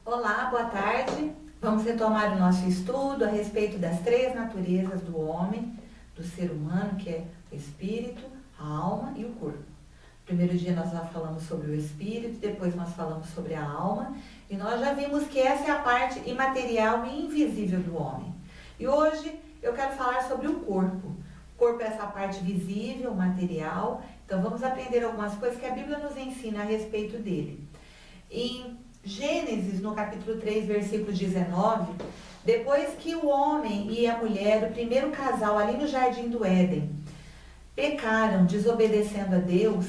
Olá, boa tarde. Vamos retomar o nosso estudo a respeito das três naturezas do homem, do ser humano, que é o espírito, a alma e o corpo. No primeiro dia nós já falamos sobre o espírito, depois nós falamos sobre a alma, e nós já vimos que essa é a parte imaterial e invisível do homem. E hoje eu quero falar sobre o corpo. O corpo é essa parte visível, material, então vamos aprender algumas coisas que a Bíblia nos ensina a respeito dele. Em Gênesis, no capítulo 3, versículo 19, depois que o homem e a mulher, o primeiro casal ali no Jardim do Éden, pecaram, desobedecendo a Deus,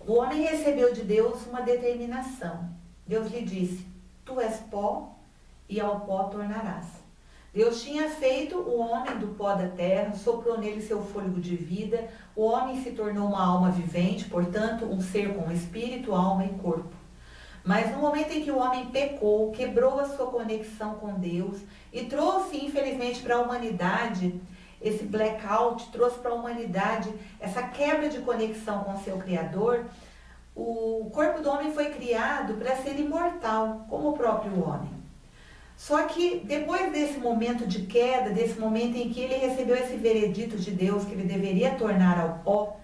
o homem recebeu de Deus uma determinação. Deus lhe disse: tu és pó e ao pó tornarás. Deus tinha feito o homem do pó da terra, soprou nele seu fôlego de vida, o homem se tornou uma alma vivente, portanto, um ser com espírito, alma e corpo. Mas no momento em que o homem pecou, quebrou a sua conexão com Deus e trouxe, infelizmente, para a humanidade esse blackout, trouxe para a humanidade essa quebra de conexão com seu Criador, o corpo do homem foi criado para ser imortal, como o próprio homem. Só que depois desse momento de queda, desse momento em que ele recebeu esse veredito de Deus, que ele deveria tornar ao pó,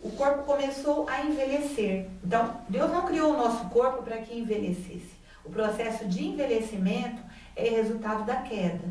o corpo começou a envelhecer. Então, Deus não criou o nosso corpo para que envelhecesse. O processo de envelhecimento é resultado da queda.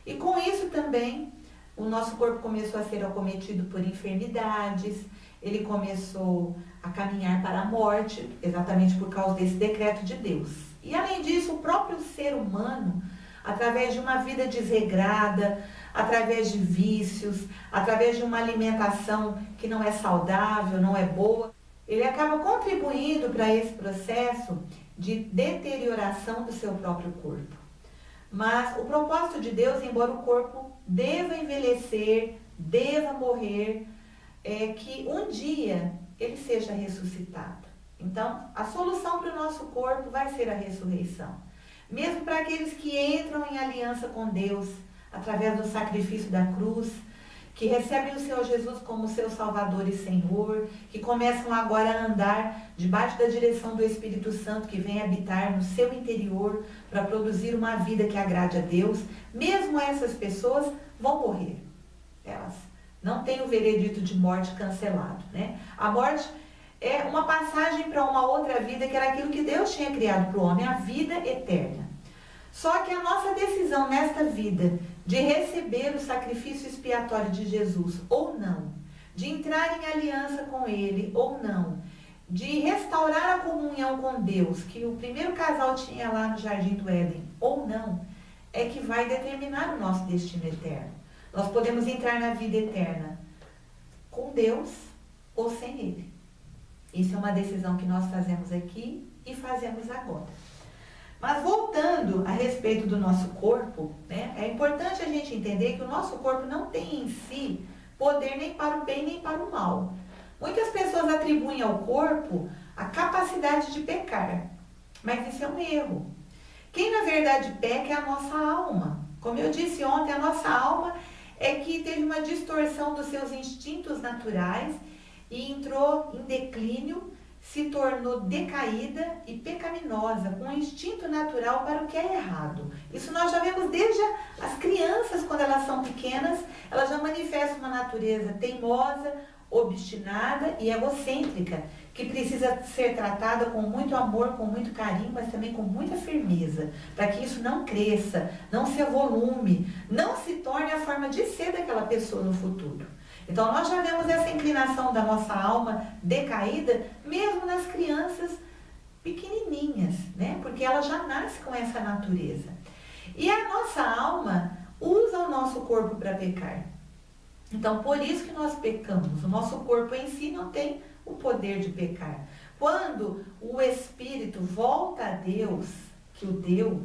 E com isso também, o nosso corpo começou a ser acometido por enfermidades, ele começou a caminhar para a morte, exatamente por causa desse decreto de Deus. E além disso, o próprio ser humano, através de uma vida desregrada, através de vícios, através de uma alimentação que não é saudável, não é boa, ele acaba contribuindo para esse processo de deterioração do seu próprio corpo. Mas o propósito de Deus, embora o corpo deva envelhecer, deva morrer, é que um dia ele seja ressuscitado. Então, a solução para o nosso corpo vai ser a ressurreição. Mesmo para aqueles que entram em aliança com Deus, através do sacrifício da cruz, que recebem o Senhor Jesus como seu Salvador e Senhor, que começam agora a andar debaixo da direção do Espírito Santo, que vem habitar no seu interior para produzir uma vida que agrade a Deus, mesmo essas pessoas vão morrer. Elas não têm o veredito de morte cancelado, né? A morte é uma passagem para uma outra vida, que era aquilo que Deus tinha criado para o homem, a vida eterna. Só que a nossa decisão nesta vida de receber o sacrifício expiatório de Jesus ou não, de entrar em aliança com Ele ou não, de restaurar a comunhão com Deus, que o primeiro casal tinha lá no Jardim do Éden, ou não, é que vai determinar o nosso destino eterno. Nós podemos entrar na vida eterna com Deus ou sem Ele. Isso é uma decisão que nós fazemos aqui e fazemos agora. Mas voltando a respeito do nosso corpo, né, é importante a gente entender que o nosso corpo não tem em si poder nem para o bem nem para o mal. Muitas pessoas atribuem ao corpo a capacidade de pecar, mas isso é um erro. Quem na verdade peca é a nossa alma. Como eu disse ontem, a nossa alma é que teve uma distorção dos seus instintos naturais e entrou em declínio, se tornou decaída e pecaminosa, com um instinto natural para o que é errado. Isso nós já vemos desde as crianças, quando elas são pequenas, elas já manifestam uma natureza teimosa, obstinada e egocêntrica, que precisa ser tratada com muito amor, com muito carinho, mas também com muita firmeza, para que isso não cresça, não se avolume, não se torne a forma de ser daquela pessoa no futuro. Então nós já vemos essa inclinação da nossa alma decaída, mesmo nas crianças pequenininhas, né? Porque ela já nasce com essa natureza. E a nossa alma usa o nosso corpo para pecar. Então por isso que nós pecamos. O nosso corpo em si não tem o poder de pecar. Quando o Espírito volta a Deus, que o deu,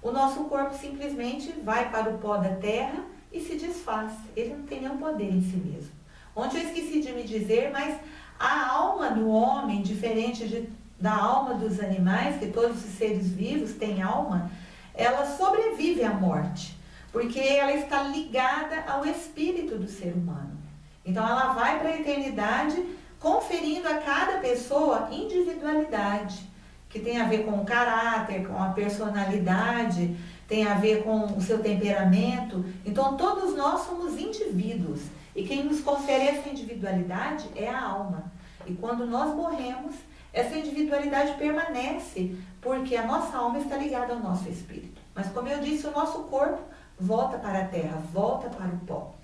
o nosso corpo simplesmente vai para o pó da terra e se desfaz. Ele não tem nenhum poder em si mesmo. Ontem eu esqueci de me dizer, mas a alma do homem, diferente da alma dos animais, que todos os seres vivos têm alma, ela sobrevive à morte, porque ela está ligada ao espírito do ser humano. Então ela vai para a eternidade conferindo a cada pessoa individualidade, que tem a ver com o caráter, com a personalidade, tem a ver com o seu temperamento. Então, todos nós somos indivíduos. E quem nos confere essa individualidade é a alma. E quando nós morremos, essa individualidade permanece, porque a nossa alma está ligada ao nosso espírito. Mas, como eu disse, o nosso corpo volta para a terra, volta para o pó.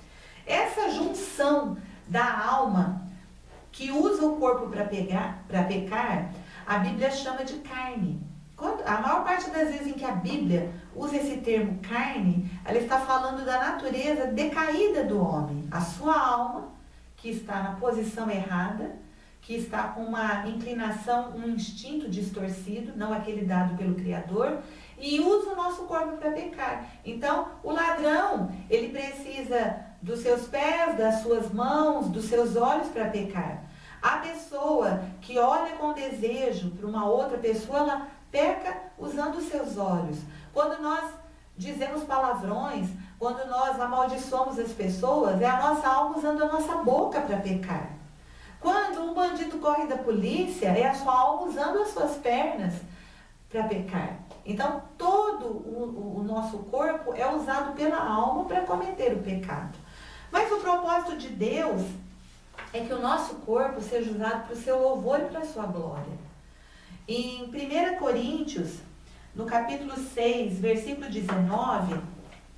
Essa junção da alma que usa o corpo para pecar, a Bíblia chama de carne. A maior parte das vezes em que a Bíblia usa esse termo carne, ela está falando da natureza decaída do homem. A sua alma, que está na posição errada, que está com uma inclinação, um instinto distorcido, não aquele dado pelo Criador, e usa o nosso corpo para pecar. Então, o ladrão, ele precisa dos seus pés, das suas mãos, dos seus olhos para pecar. A pessoa que olha com desejo para uma outra pessoa, ela peca usando os seus olhos. Quando nós dizemos palavrões, quando nós amaldiçoamos as pessoas, é a nossa alma usando a nossa boca para pecar. Quando um bandido corre da polícia, é a sua alma usando as suas pernas para pecar. Então, todo o nosso corpo é usado pela alma para cometer o pecado. Mas o propósito de Deus é que o nosso corpo seja usado para o seu louvor e para a sua glória. Em 1 Coríntios, no capítulo 6, versículo 19,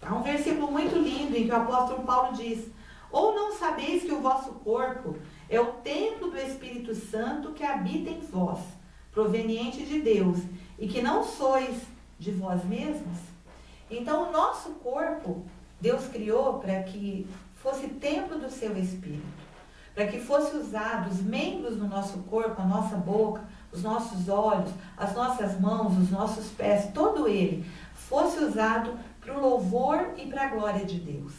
há um versículo muito lindo em que o apóstolo Paulo diz: ou não sabeis que o vosso corpo é o templo do Espírito Santo que habita em vós, proveniente de Deus, e que não sois de vós mesmos? Então, o nosso corpo, Deus criou para que fosse templo do seu Espírito, para que fosse usado os membros do nosso corpo, a nossa boca, os nossos olhos, as nossas mãos, os nossos pés, todo ele fosse usado para o louvor e para a glória de Deus.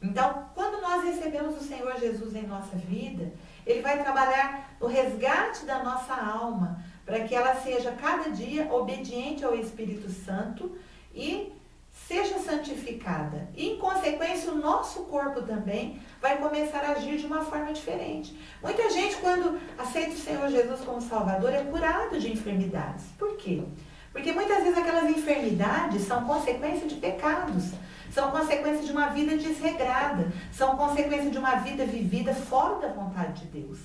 Então, quando nós recebemos o Senhor Jesus em nossa vida, Ele vai trabalhar no resgate da nossa alma, para que ela seja cada dia obediente ao Espírito Santo e seja santificada. E, em consequência, o nosso corpo também vai começar a agir de uma forma diferente. Muita gente, quando aceita o Senhor Jesus como Salvador, é curado de enfermidades. Por quê? Porque muitas vezes aquelas enfermidades são consequência de pecados, são consequência de uma vida desregrada, são consequência de uma vida vivida fora da vontade de Deus.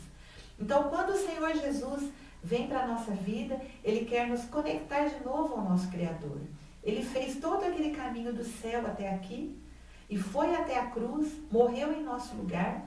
Então, quando o Senhor Jesus vem para a nossa vida, Ele quer nos conectar de novo ao nosso Criador. Ele fez todo aquele caminho do céu até aqui e foi até a cruz, morreu em nosso lugar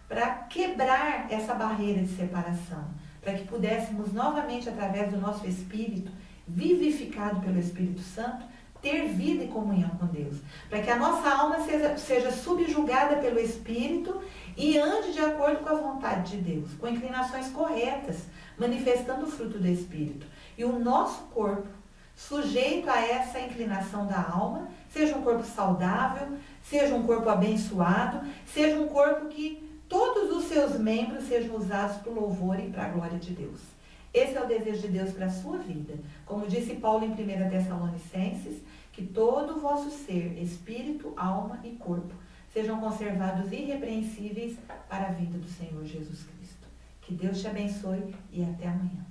para quebrar essa barreira de separação, para que pudéssemos novamente, através do nosso espírito, vivificado pelo Espírito Santo, ter vida e comunhão com Deus, para que a nossa alma seja subjugada pelo Espírito e ande de acordo com a vontade de Deus, com inclinações corretas, manifestando o fruto do Espírito. E o nosso corpo, sujeito a essa inclinação da alma, seja um corpo saudável, seja um corpo abençoado, seja um corpo que todos os seus membros sejam usados para o louvor e para a glória de Deus. Esse é o desejo de Deus para a sua vida. Como disse Paulo em 1 Tessalonicenses, que todo o vosso ser, espírito, alma e corpo, sejam conservados irrepreensíveis para a vinda do Senhor Jesus Cristo. Que Deus te abençoe e até amanhã.